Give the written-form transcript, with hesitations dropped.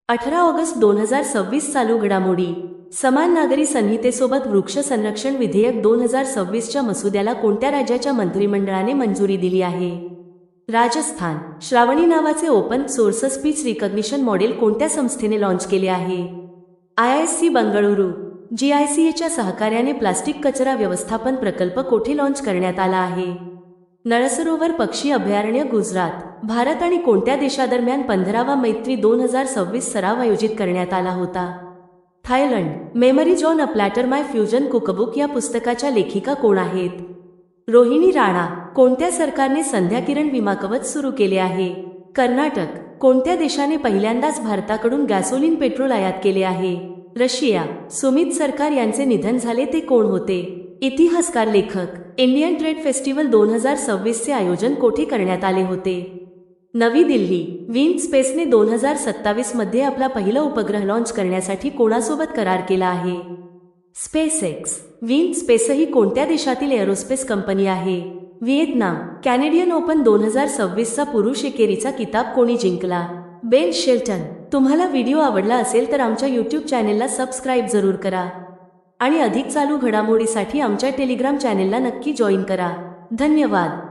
18 August 2026 चालू घडामोडी. समान नागरी संहितेसोबत वृक्ष संरक्षण विधेयक 2026च्या मसुद्याला कोणत्या राज्याच्या मंत्रिमंडळाने मंजुरी दिली आहे? राजस्थान. श्रावणी नावाचे open source speech recognition model कोणत्या संस्थेने लॉन्च केले आहे? IISc बंगळुरू. GICAच्या सहकार्याने प्लास्टिक कचरा व्यवस्थापन प्रकल्प कोठे लॉन्च करण्यात आला आहे? नळसरोवर पक्षी अभयारण्य, गुजरात. भारत आणि कोणत्या देशादरम्यान 15वा मैत्री 2026 सराव आयोजित करण्यात आला होता? Thailand. Memories on a platter my fusion cookbook या पुस्तकाच्या लेखिका कोण आहेत? रोहिणी राणा. कोणत्या सरकारने संध्या किरण विमा कवच सुरू केले आहे? कर्नाटक. कोणत्या देशाने पहिल्यांदाच भारताकडून गॅसोलिन पेट्रोल आयात केले आहे? रशिया. सुमित सरकार यांचे निधन झाले ते कोण होते? इतिहासकार, लेखक. इंडियन ट्रेड फेस्टिवल 2026 चे आयोजन कोठे करण्यात आले होते? नवी दिल्ली. विंग स्पेसने 2027 मध्ये आपला पहिला उपग्रह लॉन्च करण्यासाठी कोणासोबत करार केला आहे? SpaceX. विंग स्पेसही कोणत्या देशातील एरोस्पेस कंपनी आहे? व्हिएतनाम. कॅनेडियन ओपन 2026चा पुरुष एकेरीचा किताब कोणी जिंकला? बेन शेल्टन. तुम्हाला व्हिडिओ आवडला असेल तर आमच्या YouTube चॅनेलला सबस्क्राईब जरूर करा आणि अधिक चालू घडामोडीसाठी आमच्या टेलिग्राम चॅनेलला नक्की जॉईन करा. धन्यवाद.